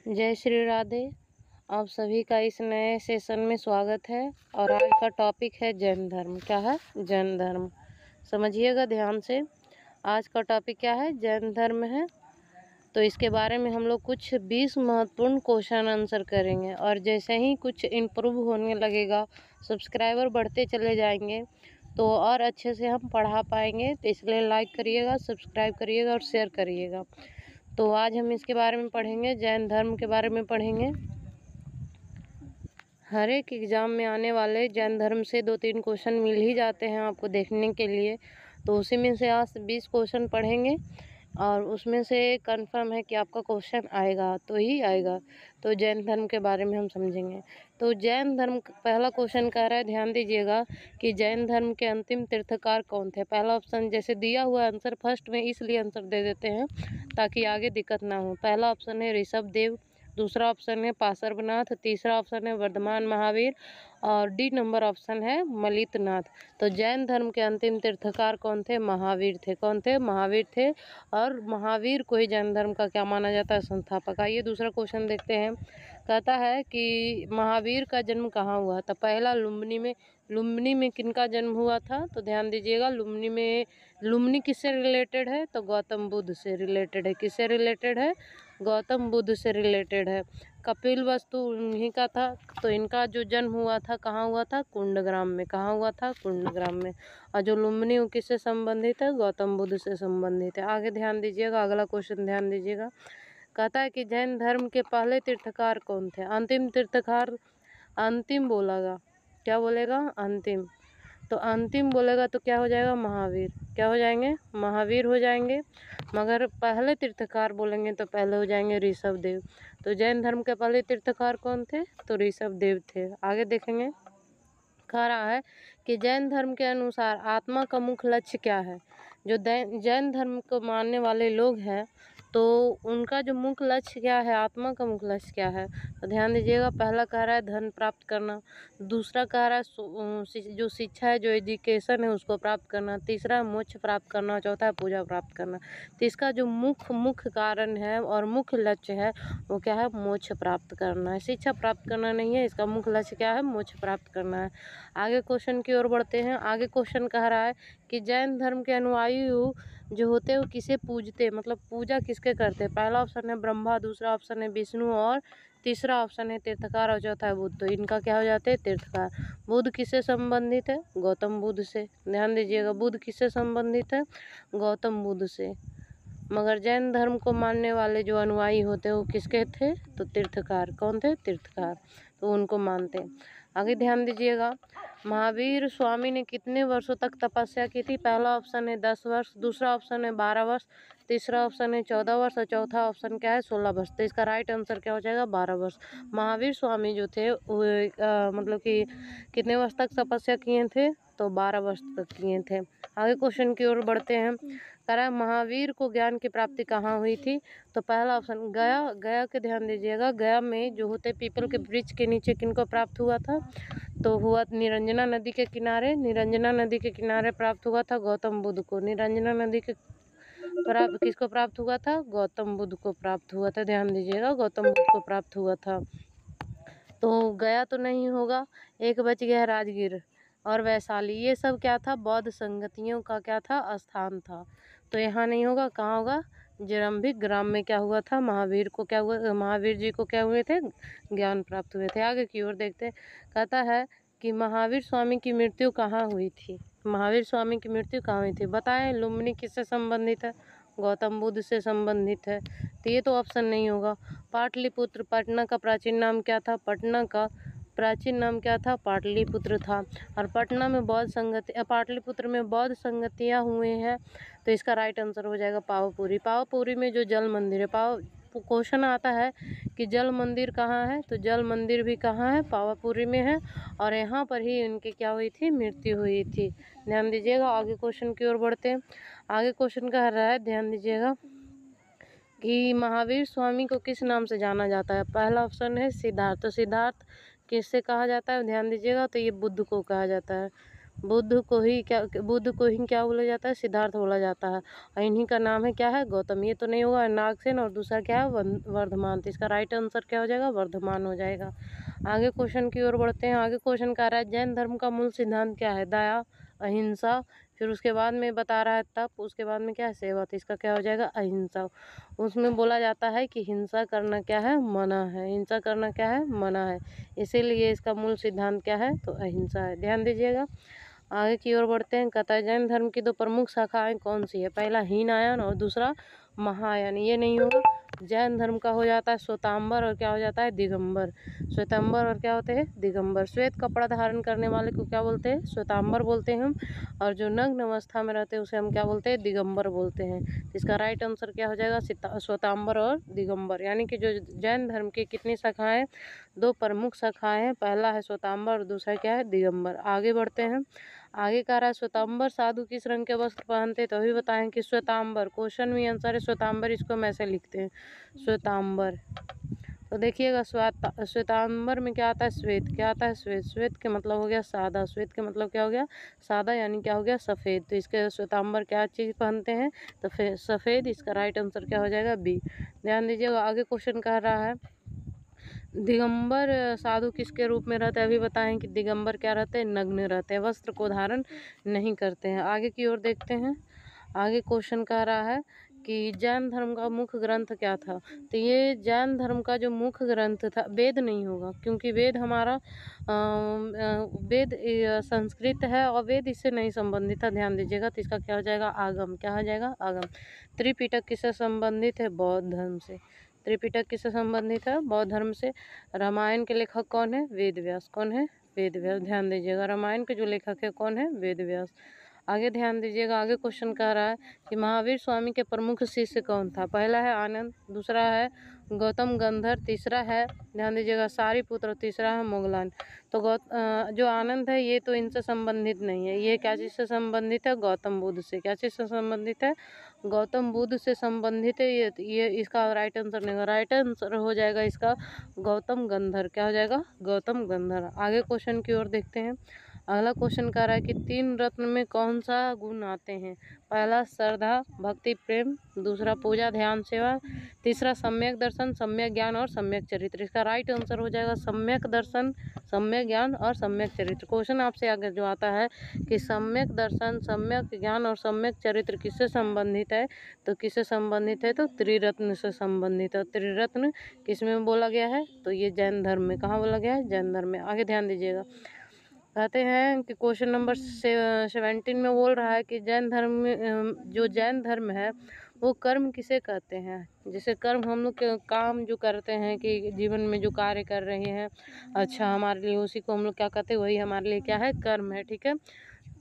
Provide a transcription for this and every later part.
जय श्री राधे। आप सभी का इस नए सेशन में स्वागत है। और आज का टॉपिक है जैन धर्म। क्या है? जैन धर्म। समझिएगा ध्यान से। आज का टॉपिक क्या है? जैन धर्म है। तो इसके बारे में हम लोग कुछ 20 महत्वपूर्ण क्वेश्चन आंसर करेंगे। और जैसे ही कुछ इम्प्रूव होने लगेगा, सब्सक्राइबर बढ़ते चले जाएंगे, तो और अच्छे से हम पढ़ा पाएंगे। तो इसलिए लाइक करिएगा, सब्सक्राइब करिएगा और शेयर करिएगा। तो आज हम इसके बारे में पढ़ेंगे, जैन धर्म के बारे में पढ़ेंगे। हर एक एग्ज़ाम में आने वाले जैन धर्म से 2-3 क्वेश्चन मिल ही जाते हैं आपको देखने के लिए। तो उसी में से आज 20 क्वेश्चन पढ़ेंगे और उसमें से कंफर्म है कि आपका क्वेश्चन आएगा तो ही आएगा। तो जैन धर्म के बारे में हम समझेंगे। तो जैन धर्म पहला क्वेश्चन कह रहा है, ध्यान दीजिएगा कि जैन धर्म के अंतिम तीर्थकार कौन थे। पहला ऑप्शन जैसे दिया हुआ आंसर फर्स्ट में इसलिए आंसर दे देते हैं ताकि आगे दिक्कत ना हो। पहला ऑप्शन है ऋषभ देव, दूसरा ऑप्शन है पार्श्वनाथ, तीसरा ऑप्शन है वर्धमान महावीर और डी नंबर ऑप्शन है मलितनाथ। तो जैन धर्म के अंतिम तीर्थकार कौन थे? महावीर थे। कौन थे? महावीर थे। और महावीर को ही जैन धर्म का क्या माना जाता है? संस्थापक। आइए दूसरा क्वेश्चन देखते हैं। कहता है कि महावीर का जन्म कहाँ हुआ था? पहला लुम्बिनी में। लुम्बिनी में किनका जन्म हुआ था? तो ध्यान दीजिएगा, लुम्बिनी किससे रिलेटेड है? तो गौतम बुद्ध से रिलेटेड है। किससे रिलेटेड है? गौतम बुद्ध से रिलेटेड है। कपिल वस्तु उन्हीं का था। तो इनका जो जन्म हुआ था कहाँ हुआ था? कुंडग्राम में। कहाँ हुआ था? कुंडग्राम में। और जो लुम्बिनी वो किससे संबंधित है? गौतम बुद्ध से संबंधित है। आगे ध्यान दीजिएगा, अगला क्वेश्चन ध्यान दीजिएगा। कहता है कि जैन धर्म के पहले तीर्थकार कौन थे? अंतिम तीर्थकार, अंतिम बोलेगा। क्या बोलेगा? अंतिम। तो अंतिम बोलेगा तो क्या हो जाएगा? महावीर। क्या हो जाएंगे? महावीर हो जाएंगे। मगर पहले तीर्थकार बोलेंगे तो पहले हो जाएंगे ऋषभ देव। तो जैन धर्म के पहले तीर्थकार कौन थे? तो ऋषभ देव थे। आगे देखेंगे। कह रहा है कि जैन धर्म के अनुसार आत्मा का मुख्य लक्ष्य क्या है? जो जैन धर्म को मानने वाले लोग हैं तो उनका जो मुख्य लक्ष्य क्या है? आत्मा का मुख्य लक्ष्य क्या है? तो ध्यान दीजिएगा, पहला कह रहा है धन प्राप्त करना, दूसरा कह रहा है जो शिक्षा है, जो एजुकेशन है उसको प्राप्त करना, तीसरा है मोक्ष प्राप्त करना, चौथा है पूजा प्राप्त करना। तो इसका जो मुख्य कारण है और मुख्य लक्ष्य है वो क्या है? मोक्ष प्राप्त करना है। शिक्षा प्राप्त करना नहीं है, इसका मुख्य लक्ष्य क्या है? मोक्ष प्राप्त करना है। आगे क्वेश्चन की ओर बढ़ते हैं। आगे क्वेश्चन कह रहा है कि जैन धर्म के अनुयायी जो होते हैं वो किसे पूजते, मतलब पूजा किसके करते हैं? पहला ऑप्शन है ब्रह्मा, दूसरा ऑप्शन है विष्णु और तीसरा ऑप्शन है तीर्थकार और चौथा है बुद्ध। तो इनका क्या हो जाते हैं? तीर्थकार। बुद्ध किससे संबंधित है? गौतम बुद्ध से। ध्यान दीजिएगा, बुद्ध किससे संबंधित है? गौतम बुद्ध से। मगर जैन धर्म को मानने वाले जो अनुयायी होते हैं वो किसके थे? तो तीर्थकार। कौन थे? तीर्थकार। तो उनको मानते हैं। आगे ध्यान दीजिएगा, महावीर स्वामी ने कितने वर्षों तक तपस्या की थी? पहला ऑप्शन है 10 वर्ष, दूसरा ऑप्शन है 12 वर्ष, तीसरा ऑप्शन है 14 वर्ष और चौथा ऑप्शन क्या है? 16 वर्ष। तो इसका राइट आंसर क्या हो जाएगा? 12 वर्ष। महावीर स्वामी जो थे वो मतलब कि कितने वर्ष तक तपस्या किए थे? तो 12 वर्ष तक किए थे। आगे क्वेश्चन की ओर बढ़ते हैं। कह रहा है महावीर को ज्ञान की प्राप्ति कहाँ हुई थी? तो पहला ऑप्शन गया। गया के ध्यान दीजिएगा, गया में जो होते पीपल के वृक्ष के नीचे किनको प्राप्त हुआ था? तो हुआ निरंजना नदी के किनारे। निरंजना नदी के किनारे प्राप्त हुआ था गौतम बुद्ध को। निरंजना नदी के किसको प्राप्त हुआ था? गौतम बुद्ध को प्राप्त हुआ था। ध्यान दीजिएगा, गौतम बुद्ध को प्राप्त हुआ था। तो गया तो नहीं होगा, एक बच गया राजगीर और वैशाली। ये सब क्या था? बौद्ध संगतियों का क्या था? स्थान था। तो यहाँ नहीं होगा। कहाँ होगा? जरंभिक ग्राम में क्या हुआ था? महावीर को क्या हुआ? महावीर जी को क्या हुए थे? ज्ञान प्राप्त हुए थे। आगे की ओर देखते हैं। कहता है कि महावीर स्वामी की मृत्यु कहाँ हुई थी? महावीर स्वामी की मृत्यु कहाँ हुई थी? बताएं। लुम्बिनी किससे संबंधित है? गौतम बुद्ध से संबंधित है। तो ये तो ऑप्शन नहीं होगा। पाटलिपुत्र। पटना का प्राचीन नाम क्या था? पटना का प्राचीन नाम क्या था? पाटलिपुत्र था। और पटना में बौद्ध संगति, पाटलिपुत्र में बौद्ध संगतियाँ हुए हैं। तो इसका राइट आंसर हो जाएगा पावापुरी। पावापुरी में जो जल मंदिर है, क्वेश्चन आता है कि जल मंदिर कहाँ है? तो जल मंदिर भी कहाँ है? पावापुरी में है। और यहाँ पर ही इनकी क्या हुई थी? मृत्यु हुई थी। ध्यान दीजिएगा, आगे क्वेश्चन की ओर बढ़ते हैं। आगे क्वेश्चन कह रहा है, ध्यान दीजिएगा, कि महावीर स्वामी को किस नाम से जाना जाता है? पहला ऑप्शन है सिद्धार्थ। तो सिद्धार्थ किससे कहा जाता है? ध्यान दीजिएगा, तो ये बुद्ध को कहा जाता है। बुद्ध को ही क्या बोला जाता है, सिद्धार्थ बोला जाता है। और इन्हीं का नाम है क्या है, गौतम। ये तो नहीं होगा, नागसेन, और दूसरा क्या है, वर्धमान। तो इसका राइट आंसर क्या हो जाएगा, वर्धमान हो जाएगा। आगे क्वेश्चन की ओर बढ़ते हैं। आगे क्वेश्चन कह रहा है जैन धर्म का मूल सिद्धांत क्या है, दया, अहिंसा, फिर उसके बाद में बता रहा है तप, उसके बाद में क्या है, सेवा। तो इसका क्या हो जाएगा, अहिंसा। उसमें बोला जाता है कि हिंसा करना क्या है, मना है। हिंसा करना क्या है, मना है। इसीलिए इसका मूल सिद्धांत क्या है, तो अहिंसा है। ध्यान दीजिएगा। आगे की ओर बढ़ते हैं। कहता है जैन धर्म की दो प्रमुख शाखाएं कौन सी है, पहला हीनयान और दूसरा महायान। ये नहीं होगा। जैन धर्म का हो जाता है श्वेतांबर और क्या हो जाता है, दिगंबर। श्वेतांबर और क्या होते हैं, दिगंबर। श्वेत कपड़ा धारण करने वाले को क्या बोलते हैं, श्वेतांबर बोलते हैं हम। और जो नग्न अवस्था में रहते हैं उसे हम क्या बोलते हैं, दिगंबर बोलते हैं। इसका राइट आंसर क्या हो जाएगा, श्वेतांबर और दिगंबर। यानी कि जो जैन धर्म की कितनी शाखाएं, दो प्रमुख शाखाएं हैं, पहला है श्वेतांबर और दूसरा क्या है, दिगंबर। आगे बढ़ते हैं। आगे कह रहा है श्वेतांबर साधु किस रंग के वस्त्र पहनते, तो अभी बताएं कि श्वेतांबर, क्वेश्चन में आंसर है श्वेतांबर। इसको हम ऐसे लिखते हैं, श्वेतांबर। तो देखिएगा श्वेतांबर में क्या आता है, श्वेत। क्या आता है, श्वेत। श्वेत के मतलब हो गया सादा। श्वेत के मतलब क्या हो गया, सादा, यानी क्या हो गया, सफ़ेद। तो इसके श्वेतांबर क्या चीज़ पहनते हैं, तो फिर सफ़ेद। इसका राइट आंसर क्या हो जाएगा, बी। ध्यान दीजिएगा। आगे क्वेश्चन कह रहा है दिगंबर साधु किसके रूप में रहते हैं, अभी बताएं कि दिगंबर क्या रहते हैं, नग्न रहते हैं, वस्त्र को धारण नहीं करते हैं। आगे की ओर देखते हैं। आगे क्वेश्चन कह रहा है कि जैन धर्म का मुख्य ग्रंथ क्या था। तो ये जैन धर्म का जो मुख्य ग्रंथ था, वेद नहीं होगा, क्योंकि वेद हमारा वेद संस्कृत है और वेद इससे नहीं संबंधित था। ध्यान दीजिएगा। तो इसका क्या हो जाएगा, आगम। क्या हो जाएगा, आगम। त्रिपिटक किससे संबंधित है, बौद्ध धर्म से। त्रिपिटक किससे संबंधित है, बौद्ध धर्म से। रामायण के लेखक कौन है, वेद व्यास। कौन है, वेद व्यास। ध्यान दीजिएगा। रामायण के जो लेखक है कौन है, वेद व्यास। आगे ध्यान दीजिएगा। आगे क्वेश्चन कह रहा है कि महावीर स्वामी के प्रमुख शिष्य कौन था। पहला है आनंद, दूसरा है गौतम गंधर, तीसरा है, ध्यान दीजिएगा, सारीपुत्र, और तीसरा है मोगलान। तो जो आनंद है ये तो इनसे संबंधित नहीं है। ये क्या चीज़ से संबंधित है, गौतम बुद्ध से। क्या चीज़ से संबंधित है, गौतम बुद्ध से संबंधित है। ये इसका राइट आंसर नहीं होगा। राइट आंसर हो जाएगा इसका गौतम गंधर। क्या हो जाएगा, गौतम गंधर। आगे क्वेश्चन की ओर देखते हैं। अगला क्वेश्चन कह रहा है कि तीन रत्न में कौन सा गुण आते हैं। पहला श्रद्धा, भक्ति, प्रेम, दूसरा पूजा, ध्यान, सेवा, तीसरा सम्यक दर्शन, सम्यक ज्ञान और सम्यक चरित्र। इसका राइट आंसर हो जाएगा सम्यक दर्शन, सम्यक ज्ञान और सम्यक चरित्र। क्वेश्चन आपसे आगे जो आता है कि सम्यक दर्शन, सम्यक ज्ञान और सम्यक चरित्र किससे संबंधित है, तो किससे संबंधित है, तो त्रिरत्न से संबंधित है। त्रिरत्न किस में बोला गया है, तो ये जैन धर्म में। कहाँ बोला गया है, जैन धर्म में। आगे ध्यान दीजिएगा। कहते हैं कि क्वेश्चन नंबर 17 में बोल रहा है कि जैन धर्म में जो जैन धर्म है वो कर्म किसे कहते हैं। जैसे कर्म हम लोग के काम जो करते हैं कि जीवन में जो कार्य कर रहे हैं, अच्छा, हमारे लिए उसी को हम लोग क्या कहते हैं, वही हमारे लिए क्या है, कर्म है। ठीक है,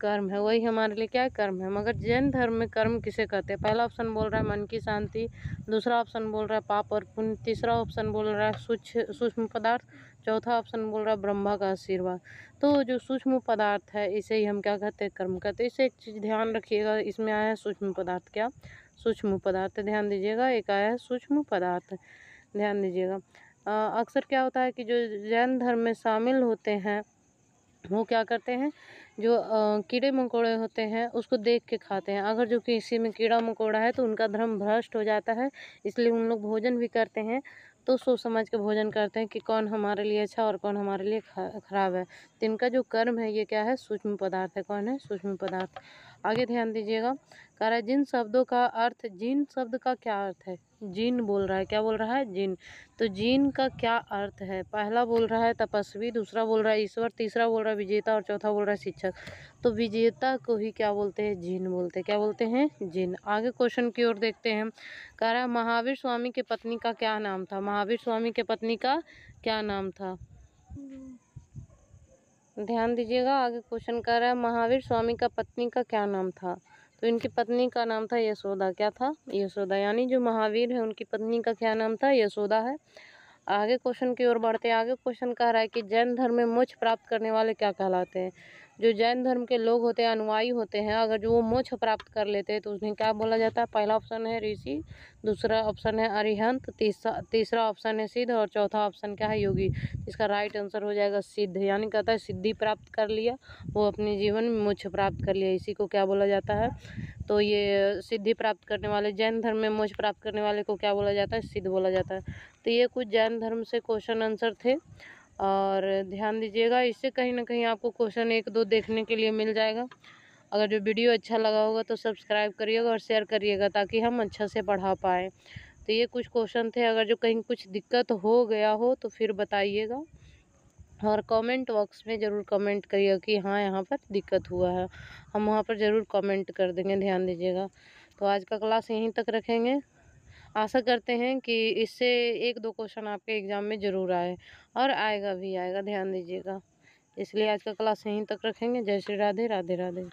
कर्म है, वही हमारे लिए क्या है, कर्म है। मगर जैन धर्म में कर्म किसे कहते हैं। पहला ऑप्शन बोल रहा है मन की शांति, दूसरा ऑप्शन बोल रहा है पाप और पुण्य, तीसरा ऑप्शन बोल रहा है सूक्ष्म पदार्थ, चौथा ऑप्शन बोल रहा है ब्रह्मा का आशीर्वाद। तो जो सूक्ष्म पदार्थ है इसे ही हम क्या कहते हैं, कर्म कहते हैं। इसे एक चीज़ ध्यान रखिएगा, इसमें आया है सूक्ष्म पदार्थ। क्या, सूक्ष्म पदार्थ। ध्यान दीजिएगा, एक आया है सूक्ष्म पदार्थ। ध्यान दीजिएगा। अक्सर क्या होता है कि जो जैन धर्म में शामिल होते हैं वो क्या करते हैं, जो कीड़े मकोड़े होते हैं उसको देख के खाते हैं। अगर जो किसी में कीड़ा मकोड़ा है तो उनका धर्म भ्रष्ट हो जाता है, इसलिए उन लोग भोजन भी करते हैं तो सोच समझ के भोजन करते हैं कि कौन हमारे लिए अच्छा और कौन हमारे लिए खराब है। तो इनका जो कर्म है ये क्या है, सूक्ष्म पदार्थ है। कौन है, सूक्ष्म पदार्थ। आगे ध्यान दीजिएगा। कह रहा है जिन शब्दों का अर्थ, जिन शब्द का क्या अर्थ है, जिन बोल रहा है। क्या बोल रहा है, जिन। तो जिन का क्या अर्थ है, पहला बोल रहा है तपस्वी, दूसरा बोल रहा है ईश्वर, तीसरा बोल रहा है विजेता और चौथा बोल रहा है शिक्षक। तो विजेता को ही क्या बोलते हैं, जिन बोलते हैं। क्या बोलते हैं, जिन। आगे क्वेश्चन की ओर देखते हैं। कह रहा है महावीर स्वामी की पत्नी का क्या नाम था। महावीर स्वामी की पत्नी का क्या नाम था, ध्यान दीजिएगा। आगे क्वेश्चन कर रहा है महावीर स्वामी का पत्नी का क्या नाम था। तो इनकी पत्नी का नाम था यशोदा। क्या था, यशोदा। यानी जो महावीर है उनकी पत्नी का क्या नाम था, यशोदा है। आगे क्वेश्चन की ओर बढ़ते हैं। आगे क्वेश्चन कह रहा है कि जैन धर्म में मोक्ष प्राप्त करने वाले क्या कहलाते हैं। जो जैन धर्म के लोग होते हैं, अनुयायी होते हैं, अगर जो वो मोक्ष प्राप्त कर लेते हैं तो उन्हें क्या बोला जाता है? पहला ऑप्शन है ऋषि, दूसरा ऑप्शन है अरिहंत, तीसरा ऑप्शन है सिद्ध और चौथा ऑप्शन क्या है? योगी। इसका राइट आंसर हो जाएगा सिद्ध। यानी कहता है सिद्धि प्राप्त कर लिया, वो अपने जीवन में मोक्ष प्राप्त कर लिया, इसी को क्या बोला जाता है? तो ये सिद्धि प्राप्त करने वाले, जैन धर्म में मोक्ष प्राप्त करने वाले को क्या बोला जाता है? सिद्ध बोला जाता है। तो ये कुछ जैन धर्म से क्वेश्चन आंसर थे, और ध्यान दीजिएगा, इससे कहीं ना कहीं आपको क्वेश्चन 1-2 देखने के लिए मिल जाएगा। अगर जो वीडियो अच्छा लगा होगा तो सब्सक्राइब करिएगा और शेयर करिएगा, ताकि हम अच्छा से पढ़ा पाएँ। तो ये कुछ क्वेश्चन थे, अगर जो कहीं कुछ दिक्कत हो गया हो तो फिर बताइएगा, और कमेंट बॉक्स में ज़रूर कमेंट करिएगा कि हाँ यहाँ पर दिक्कत हुआ है, हम वहाँ पर ज़रूर कमेंट कर देंगे, ध्यान दीजिएगा। तो आज का क्लास यहीं तक रखेंगे। आशा करते हैं कि इससे 1-2 क्वेश्चन आपके एग्ज़ाम में ज़रूर आए, और आएगा भी आएगा, ध्यान दीजिएगा। इसलिए आज का क्लास यहीं तक रखेंगे। जय श्री राधे, राधे राधे।